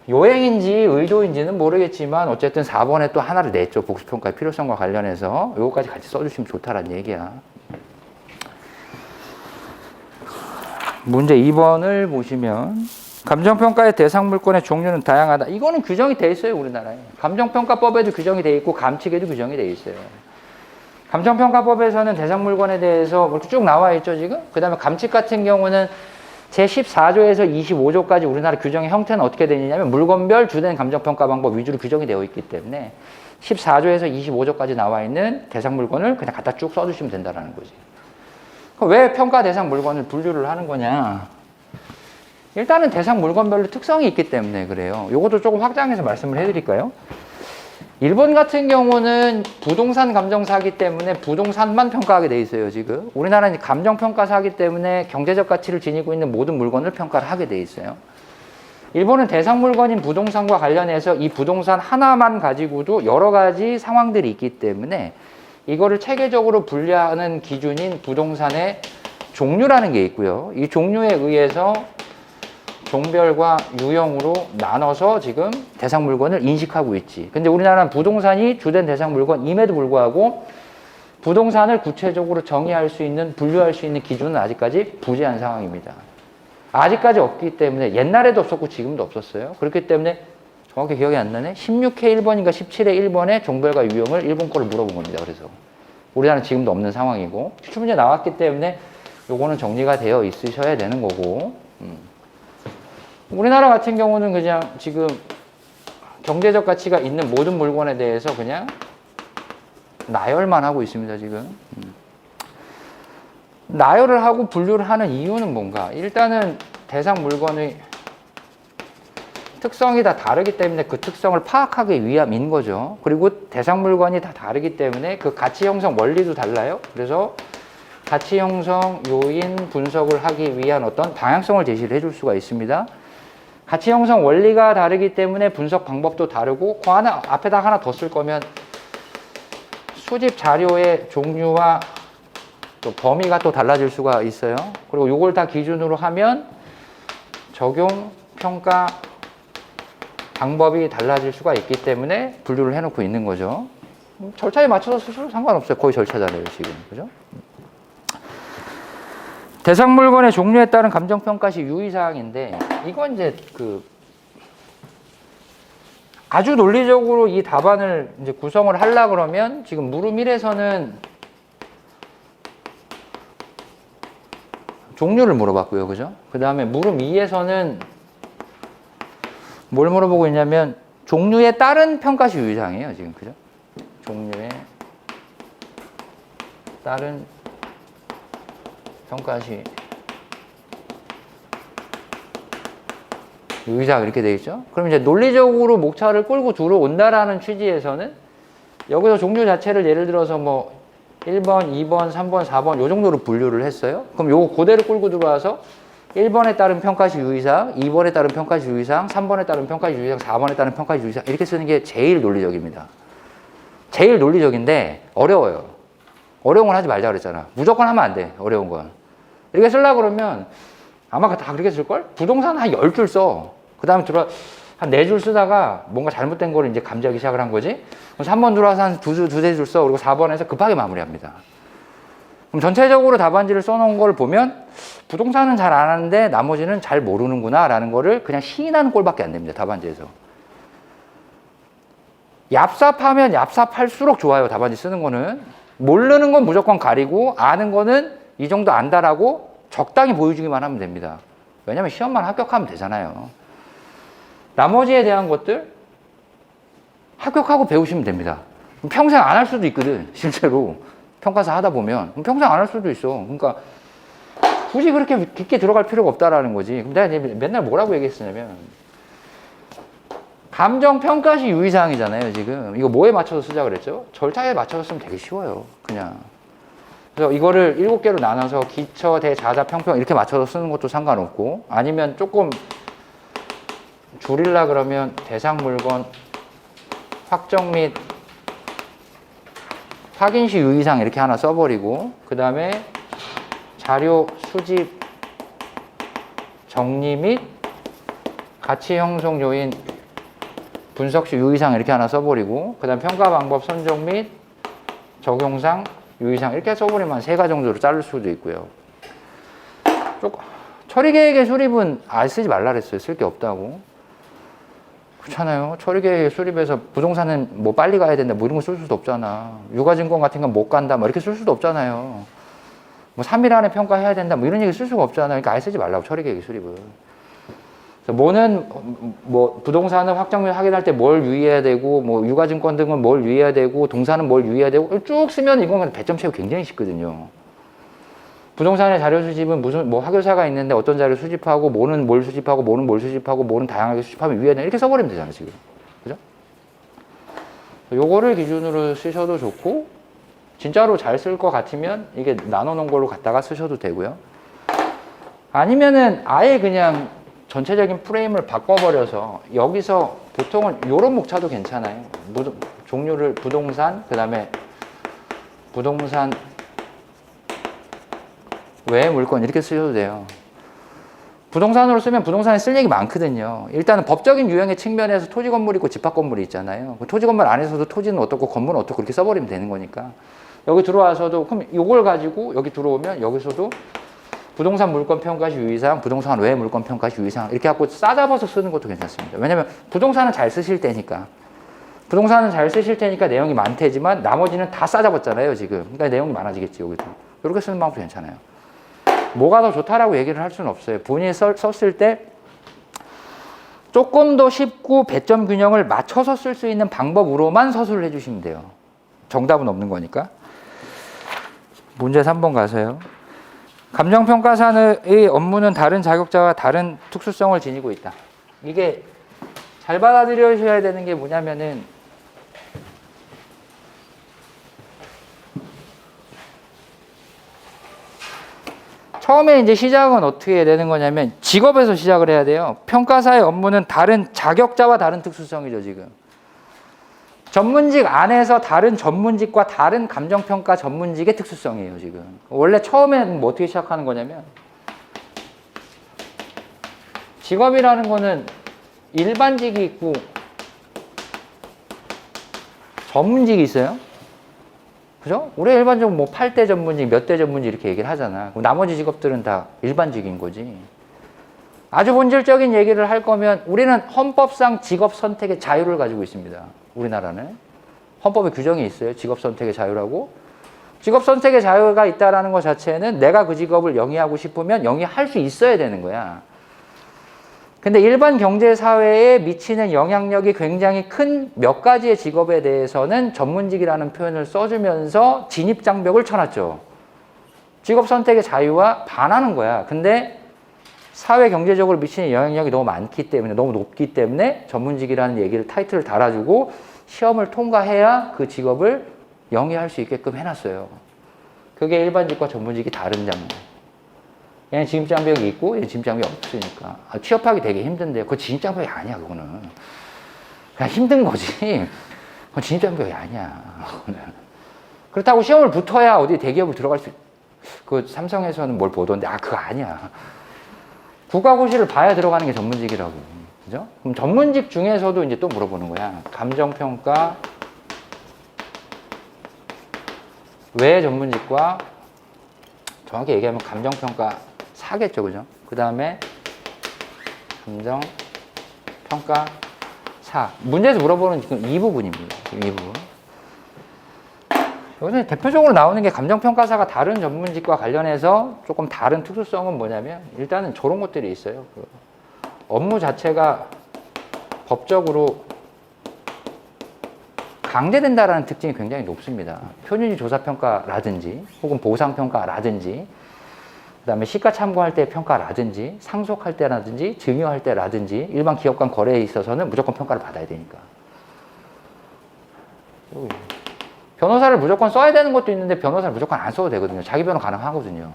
요행인지 의도인지는 모르겠지만 어쨌든 4번에 또 하나를 냈죠. 복수평가의 필요성과 관련해서 이거까지 같이 써주시면 좋다라는 얘기야. 문제 2번을 보시면 감정평가의 대상 물건의 종류는 다양하다. 이거는 규정이 돼 있어요, 우리나라에. 감정평가법에도 규정이 돼 있고 감칙에도 규정이 돼 있어요. 감정평가법에서는 대상 물건에 대해서 쭉 나와 있죠, 지금? 그 다음에 감칙 같은 경우는 제14조에서 25조까지 우리나라 규정의 형태는 어떻게 되느냐면 물건별 주된 감정평가 방법 위주로 규정이 되어 있기 때문에 14조에서 25조까지 나와 있는 대상 물건을 그냥 갖다 쭉 써주시면 된다는 거지. 왜 평가 대상 물건을 분류를 하는 거냐? 일단은 대상 물건별로 특성이 있기 때문에 그래요. 이것도 조금 확장해서 말씀을 해드릴까요? 일본 같은 경우는 부동산 감정사기 때문에 부동산만 평가하게 돼 있어요, 지금. 우리나라는 감정평가사기 때문에 경제적 가치를 지니고 있는 모든 물건을 평가를 하게 돼 있어요. 일본은 대상 물건인 부동산과 관련해서 이 부동산 하나만 가지고도 여러 가지 상황들이 있기 때문에 이거를 체계적으로 분류하는 기준인 부동산의 종류라는 게 있고요. 이 종류에 의해서 종별과 유형으로 나눠서 지금 대상 물건을 인식하고 있지. 근데 우리나라는 부동산이 주된 대상 물건임에도 불구하고 부동산을 구체적으로 정의할 수 있는, 분류할 수 있는 기준은 아직까지 부재한 상황입니다. 아직까지 없기 때문에 옛날에도 없었고 지금도 없었어요. 그렇기 때문에 정확히 기억이 안 나네. 16회 1번인가 17회 1번에 종별과 유형을 일본 거를 물어본 겁니다. 그래서 우리나라는 지금도 없는 상황이고 추문제 나왔기 때문에 요거는 정리가 되어 있으셔야 되는 거고 우리나라 같은 경우는 그냥 지금 경제적 가치가 있는 모든 물건에 대해서 그냥 나열만 하고 있습니다, 지금. 나열을 하고 분류를 하는 이유는 뭔가? 일단은 대상 물건의 특성이 다 다르기 때문에 그 특성을 파악하기 위함인 거죠. 그리고 대상 물건이 다 다르기 때문에 그 가치 형성 원리도 달라요. 그래서 가치 형성 요인 분석을 하기 위한 어떤 방향성을 제시를 해줄 수가 있습니다. 가치 형성 원리가 다르기 때문에 분석 방법도 다르고 그 하나 앞에다 하나 더 쓸 거면 수집 자료의 종류와 또 범위가 또 달라질 수가 있어요. 그리고 이걸 다 기준으로 하면 적용 평가 방법이 달라질 수가 있기 때문에 분류를 해놓고 있는 거죠. 절차에 맞춰서 쓰셔도 상관없어요. 거의 절차잖아요, 지금. 그죠? 대상 물건의 종류에 따른 감정평가 시 유의사항인데, 이건 이제 아주 논리적으로 이 답안을 이제 구성을 하려고 그러면, 지금 물음 1에서는 종류를 물어봤고요. 그죠? 그 다음에 물음 2에서는 뭘 물어보고 있냐면, 종류에 따른 평가 시 유의사항이에요, 지금. 그죠? 종류에 따른 평가시 유의사항 이렇게 되어 있죠. 그럼 이제 논리적으로 목차를 끌고 들어온다라는 취지에서는 여기서 종류 자체를 예를 들어서 뭐 1번, 2번, 3번, 4번 요 정도로 분류를 했어요. 그럼 요거 그대로 끌고 들어와서 1번에 따른 평가시 유의사항, 2번에 따른 평가시 유의사항, 3번에 따른 평가시 유의사항, 4번에 따른 평가시 유의사항 이렇게 쓰는 게 제일 논리적입니다. 제일 논리적인데 어려워요. 어려운 건 하지 말자 그랬잖아. 무조건 하면 안 돼. 어려운 건. 이렇게 쓰려고 그러면 아마 다 그렇게 쓸걸? 부동산 한 10줄 써. 그 다음에 한 4줄 쓰다가 뭔가 잘못된 거를 이제 감지하기 시작을 한 거지. 그래서 3번 들어와서 한 두세 줄 써. 그리고 4번에서 급하게 마무리합니다. 그럼 전체적으로 답안지를 써놓은 걸 보면 부동산은 잘 아는데 나머지는 잘 모르는구나 라는 거를 그냥 시인하는 꼴밖에 안 됩니다. 답안지에서. 얍삽하면 얍삽할수록 좋아요. 답안지 쓰는 거는. 모르는 건 무조건 가리고 아는 거는 이 정도 안다라고 적당히 보여주기만 하면 됩니다. 왜냐면 시험만 합격하면 되잖아요. 나머지에 대한 것들 합격하고 배우시면 됩니다. 평생 안 할 수도 있거든. 실제로 평가사 하다 보면 평생 안 할 수도 있어. 그러니까 굳이 그렇게 깊게 들어갈 필요가 없다라는 거지. 그럼 내가 맨날 뭐라고 얘기했었냐면 감정평가시 유의사항이잖아요. 지금 이거 뭐에 맞춰서 쓰자 그랬죠? 절차에 맞춰서 쓰면 되게 쉬워요. 그냥. 그래서 이거를 7개로 나눠서 기초, 대, 자자, 평평 이렇게 맞춰서 쓰는 것도 상관없고 아니면 조금 줄이려 그러면 대상 물건 확정 및 확인시 유의사항 이렇게 하나 써버리고 그 다음에 자료 수집 정리 및 가치 형성 요인 분석시 유의사항 이렇게 하나 써버리고 그 다음 평가 방법 선정 및 적용상 유의사항 이렇게 써버리면 한 3가지 정도로 자를 수도 있고요. 처리계획의 수립은 안 쓰지 말라 그랬어요. 쓸 게 없다고. 그렇잖아요. 처리계획의 수립에서 부동산은 뭐 빨리 가야 된다 뭐 이런 거 쓸 수도 없잖아. 유가증권 같은 건 못 간다 뭐 이렇게 쓸 수도 없잖아요. 뭐 3일 안에 평가해야 된다 뭐 이런 얘기 쓸 수가 없잖아. 그러니까 아예 쓰지 말라고 처리계획의 수립은. 뭐는 뭐 부동산은 확정 및 확인할 때 뭘 유의해야 되고 뭐 유가증권 등은 뭘 유의해야 되고 동사는 뭘 유의해야 되고 쭉 쓰면 이건 배점 채우기 굉장히 쉽거든요. 부동산의 자료 수집은 무슨 뭐 학교사가 있는데 어떤 자료 수집하고 뭐는 뭘 수집하고 뭐는 뭘 수집하고 뭐는 다양하게 수집하면 유의해야 되나 이렇게 써버리면 되잖아요 지금. 그죠? 요거를 기준으로 쓰셔도 좋고 진짜로 잘 쓸 것 같으면 이게 나눠놓은 걸로 갖다가 쓰셔도 되고요. 아니면은 아예 그냥 전체적인 프레임을 바꿔버려서 여기서 보통은 이런 목차도 괜찮아요. 종류를 부동산, 그 다음에 부동산 외 물건 이렇게 쓰셔도 돼요. 부동산으로 쓰면 부동산에 쓸 얘기 많거든요. 일단은 법적인 유형의 측면에서 토지 건물이 있고 집합 건물이 있잖아요. 토지 건물 안에서도 토지는 어떻고 건물은 어떻고 이렇게 써버리면 되는 거니까. 여기 들어와서도 그럼 이걸 가지고 여기 들어오면 여기서도 부동산 물건 평가시 유의사항, 부동산 외 물건 평가시 유의사항 이렇게 갖고 싸잡아서 쓰는 것도 괜찮습니다. 왜냐면 부동산은 잘 쓰실 때니까. 부동산은 잘 쓰실 테니까 내용이 많대지만 나머지는 다 싸잡았잖아요 지금. 그러니까 내용이 많아지겠지 여기도. 이렇게 쓰는 방법도 괜찮아요. 뭐가 더 좋다라고 얘기를 할 수는 없어요. 본인이 썼을 때 조금 더 쉽고 배점 균형을 맞춰서 쓸 수 있는 방법으로만 서술을 해주시면 돼요. 정답은 없는 거니까. 문제 3번 가세요. 감정평가사의 업무는 다른 자격자와 다른 특수성을 지니고 있다. 이게 잘 받아들여셔야 되는 게 뭐냐면은 처음에 이제 시작은 어떻게 해야 되는 거냐면 직업에서 시작을 해야 돼요. 평가사의 업무는 다른 자격자와 다른 특수성이죠, 지금. 전문직 안에서 다른 전문직과 다른 감정평가 전문직의 특수성이에요, 지금. 원래 처음에는 뭐 어떻게 시작하는 거냐면 직업이라는 거는 일반직이 있고 전문직이 있어요. 그죠? 우리 일반적으로 뭐 8대 전문직, 몇 대 전문직 이렇게 얘기를 하잖아. 그럼 나머지 직업들은 다 일반직인 거지. 아주 본질적인 얘기를 할 거면 우리는 헌법상 직업 선택의 자유를 가지고 있습니다. 우리나라는. 헌법에 규정이 있어요. 직업 선택의 자유라고. 직업 선택의 자유가 있다는 것 자체는 내가 그 직업을 영위하고 싶으면 영위할 수 있어야 되는 거야. 근데 일반 경제사회에 미치는 영향력이 굉장히 큰 몇 가지의 직업에 대해서는 전문직이라는 표현을 써주면서 진입장벽을 쳐놨죠. 직업 선택의 자유와 반하는 거야. 근데 사회 경제적으로 미치는 영향력이 너무 많기 때문에, 너무 높기 때문에 전문직이라는 얘기를 타이틀을 달아주고 시험을 통과해야 그 직업을 영위할 수 있게끔 해놨어요. 그게 일반직과 전문직이 다른 장면. 얘는 진입장벽이 있고 얘는 진입장벽이 없으니까 취업하기 되게 힘든데 그거 진입장벽이 아니야. 그거는 그냥 힘든 거지. 그건 진입장벽이 아니야. 그렇다고 시험을 붙어야 어디 대기업을 들어갈 수 그 삼성에서는 뭘 보던데 그거 아니야. 국가고시를 봐야 들어가는 게 전문직이라고. 그죠? 그럼 전문직 중에서도 이제 또 물어보는 거야. 감정평가 외 전문직과 정확히 얘기하면 감정평가 4겠죠. 그죠? 그 다음에 감정평가 4. 문제에서 물어보는 지금 이 부분입니다. 지금 이 부분. 여기서 대표적으로 나오는 게 감정평가사가 다른 전문직과 관련해서 조금 다른 특수성은 뭐냐면 일단은 저런 것들이 있어요. 그 업무 자체가 법적으로 강제된다라는 특징이 굉장히 높습니다. 표준지 조사평가라든지 혹은 보상평가라든지 그 다음에 시가 참고할 때 평가라든지 상속할 때라든지 증여할 때라든지 일반 기업 간 거래에 있어서는 무조건 평가를 받아야 되니까. 변호사를 무조건 써야 되는 것도 있는데 변호사를 무조건 안 써도 되거든요. 자기 변호 가능하거든요.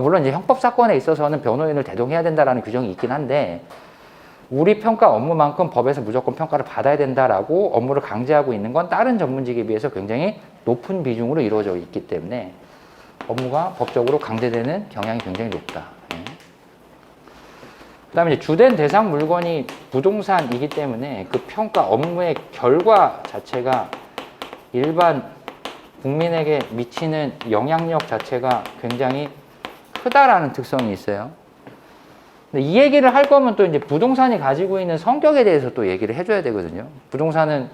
물론 이제 형법 사건에 있어서는 변호인을 대동해야 된다라는 규정이 있긴 한데 우리 평가 업무만큼 법에서 무조건 평가를 받아야 된다라고 업무를 강제하고 있는 건 다른 전문직에 비해서 굉장히 높은 비중으로 이루어져 있기 때문에 업무가 법적으로 강제되는 경향이 굉장히 높다. 그 다음에 이제 주된 대상 물건이 부동산이기 때문에 그 평가 업무의 결과 자체가 일반 국민에게 미치는 영향력 자체가 굉장히 크다라는 특성이 있어요. 근데 이 얘기를 할 거면 또 이제 부동산이 가지고 있는 성격에 대해서 또 얘기를 해줘야 되거든요. 부동산은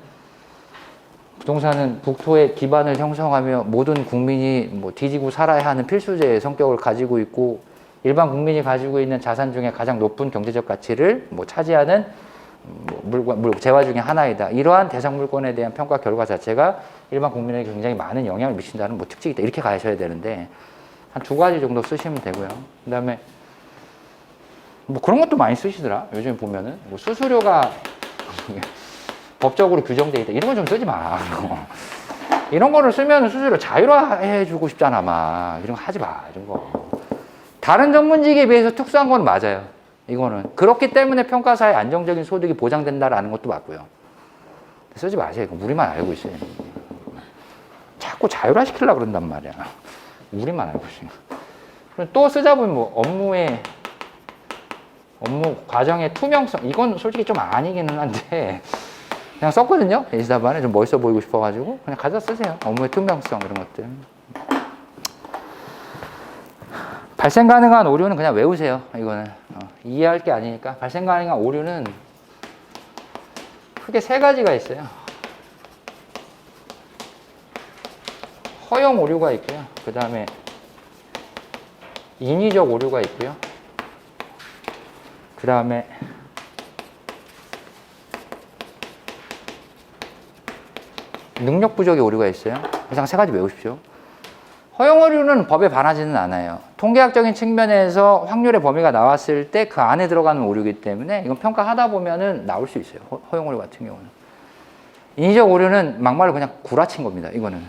국토의 기반을 형성하며 모든 국민이 뭐 뒤지고 살아야 하는 필수제의 성격을 가지고 있고 일반 국민이 가지고 있는 자산 중에 가장 높은 경제적 가치를 뭐 차지하는 재화 중에 하나이다. 이러한 대상 물건에 대한 평가 결과 자체가 일반 국민에게 굉장히 많은 영향을 미친다는 뭐 특징이 있다. 이렇게 가셔야 되는데 한 2가지 정도 쓰시면 되고요. 그 다음에 뭐 그런 것도 많이 쓰시더라. 요즘 보면은 뭐 수수료가 법적으로 규정돼 있다. 이런 건 좀 쓰지 마. 이런 거를 쓰면 수수료 자율화해 주고 싶잖아. 막 이런 거 하지 마. 이런 거. 다른 전문직에 비해서 특수한 건 맞아요. 이거는 그렇기 때문에 평가사의 안정적인 소득이 보장된다라는 것도 맞고요. 쓰지 마세요. 이거 우리만 알고 있어요. 자꾸 자율화 시키려고 그런단 말이야. 우리만 알고 있어요. 또 쓰자 보면 뭐 업무 과정의 투명성 이건 솔직히 좀 아니기는 한데 그냥 썼거든요. 예시답안에 좀 멋있어 보이고 싶어가지고 그냥 가져다 쓰세요. 업무의 투명성 이런 것들. 발생 가능한 오류는 그냥 외우세요. 이거는 이해할 게 아니니까. 발생 가능한 오류는 크게 3가지가 있어요. 허용 오류가 있고요. 그 다음에 인위적 오류가 있고요. 그 다음에 능력 부족의 오류가 있어요. 이상 3가지 외우십시오. 허용 오류는 법에 반하지는 않아요. 통계학적인 측면에서 확률의 범위가 나왔을 때 그 안에 들어가는 오류이기 때문에 이건 평가하다 보면은 나올 수 있어요. 허용 오류 같은 경우는. 인위적 오류는 막말로 그냥 구라친 겁니다. 이거는.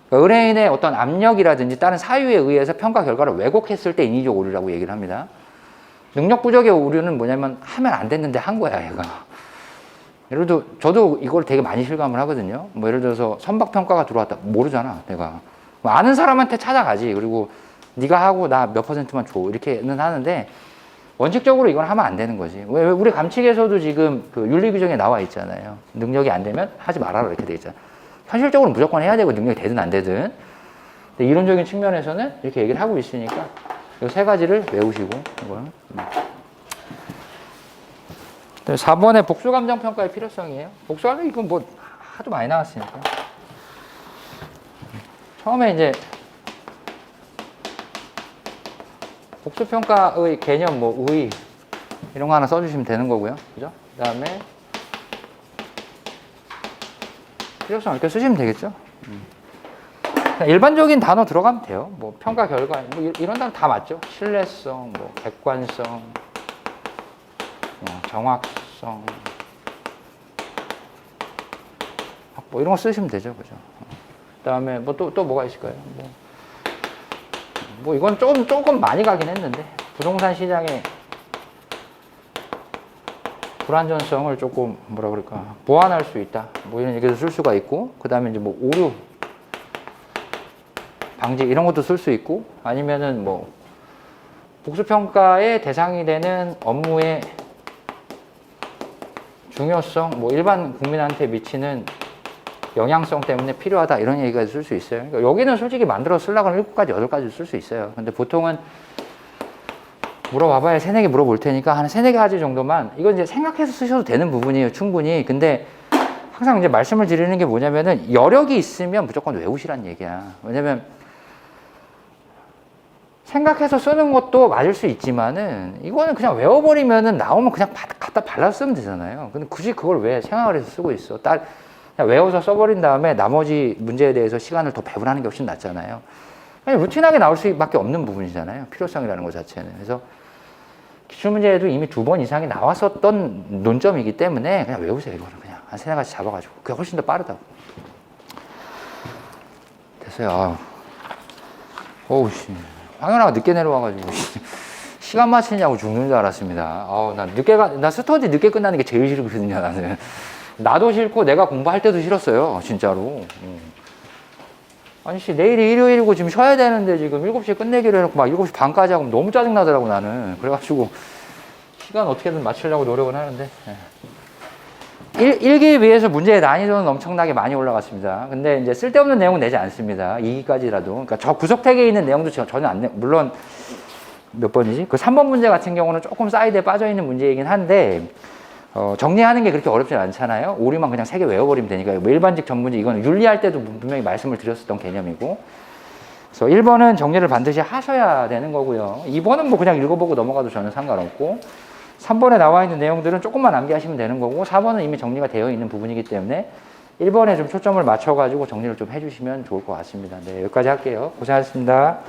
그러니까 의뢰인의 어떤 압력이라든지 다른 사유에 의해서 평가 결과를 왜곡했을 때 인위적 오류라고 얘기를 합니다. 능력 부족의 오류는 뭐냐면 하면 안 됐는데 한 거야, 얘가. 예를 들어 저도 이걸 되게 많이 실감을 하거든요. 뭐 예를 들어서 선박 평가가 들어왔다. 모르잖아, 내가. 뭐 아는 사람한테 찾아가지. 그리고 네가 하고 나 몇 %만 줘. 이렇게는 하는데 원칙적으로 이건 하면 안 되는 거지. 왜 우리 감칙에서도 지금 그 윤리 규정에 나와 있잖아요. 능력이 안 되면 하지 말아라 이렇게 돼 있잖아. 현실적으로 무조건 해야 되고 능력이 되든 안 되든. 근데 이론적인 측면에서는 이렇게 얘기를 하고 있으니까 이 3가지를 외우시고 이거는. 4번에 복수감정평가의 필요성이에요. 복수감정 이건 뭐 하도 많이 나왔으니까. 처음에 이제 복수평가의 개념, 뭐 의 이런 거 하나 써주시면 되는 거고요. 그죠? 그 다음에 필요성 이렇게 쓰시면 되겠죠. 일반적인 단어 들어가면 돼요. 뭐 평가 결과 뭐 이런 단어 다 맞죠. 신뢰성, 뭐 객관성, 정확성, 뭐 이런 거 쓰시면 되죠, 그죠? 그다음에 뭐 또 뭐가 있을까요? 뭐 이건 조금 많이 가긴 했는데 부동산 시장의 불안전성을 조금 뭐라 그럴까 보완할 수 있다. 뭐 이런 얘기도 쓸 수가 있고, 그 다음에 이제 뭐 오류 방지 이런 것도 쓸 수 있고, 아니면은 뭐 복수평가의 대상이 되는 업무의 중요성, 뭐 일반 국민한테 미치는 영향성 때문에 필요하다 이런 얘기가 쓸 수 있어요. 그러니까 여기는 솔직히 만들어 쓰려고 하면 7가지, 8가지 쓸 수 있어요. 근데 보통은 물어봐봐야 3, 4개 물어볼 테니까 한 3, 4가지 정도만, 이건 이제 생각해서 쓰셔도 되는 부분이에요, 충분히. 근데 항상 이제 말씀을 드리는 게 뭐냐면은 여력이 있으면 무조건 외우시란 얘기야. 왜냐면 생각해서 쓰는 것도 맞을 수 있지만은 이거는 그냥 외워버리면은 나오면 그냥 갖다 발라 쓰면 되잖아요. 근데 굳이 그걸 왜 생각을 해서 쓰고 있어? 그냥 외워서 써버린 다음에 나머지 문제에 대해서 시간을 더 배분하는 게 훨씬 낫잖아요. 그냥 루틴하게 나올 수밖에 없는 부분이잖아요. 필요성이라는 것 자체는. 그래서 기출문제에도 이미 2번 이상이 나왔었던 논점이기 때문에 그냥 외우세요. 이거는 그냥 한 3, 4가지 잡아가지고. 그게 훨씬 더 빠르다고. 됐어요. 어우, 씨. 황현아가 늦게 내려와가지고 시간 맞추냐고 죽는 줄 알았습니다. 나 스터디 늦게 끝나는 게 제일 싫거든요, 나는. 나도 싫고 내가 공부할 때도 싫었어요, 진짜로. 아니, 씨, 내일이 일요일이고 지금 쉬어야 되는데 지금 7시에 끝내기로 해놓고 막 7시 반까지 하고 너무 짜증나더라고, 나는. 그래가지고 시간 어떻게든 맞추려고 노력은 하는데. 일기에 비해서 문제의 난이도는 엄청나게 많이 올라갔습니다. 근데 이제 쓸데없는 내용은 내지 않습니다. 2기까지라도. 그러니까 저 구석택에 있는 내용도 전혀 안 내, 물론 몇 번이지? 그 3번 문제 같은 경우는 조금 사이드에 빠져있는 문제이긴 한데, 정리하는 게 그렇게 어렵진 않잖아요. 오류만 그냥 3개 외워버리면 되니까. 뭐 일반직 전문직, 이거는 윤리할 때도 분명히 말씀을 드렸었던 개념이고. 그래서 1번은 정리를 반드시 하셔야 되는 거고요. 2번은 뭐 그냥 읽어보고 넘어가도 전혀 상관없고, 3번에 나와 있는 내용들은 조금만 암기하시면 되는 거고, 4번은 이미 정리가 되어 있는 부분이기 때문에 1번에 좀 초점을 맞춰가지고 정리를 좀 해주시면 좋을 것 같습니다. 네, 여기까지 할게요. 고생하셨습니다.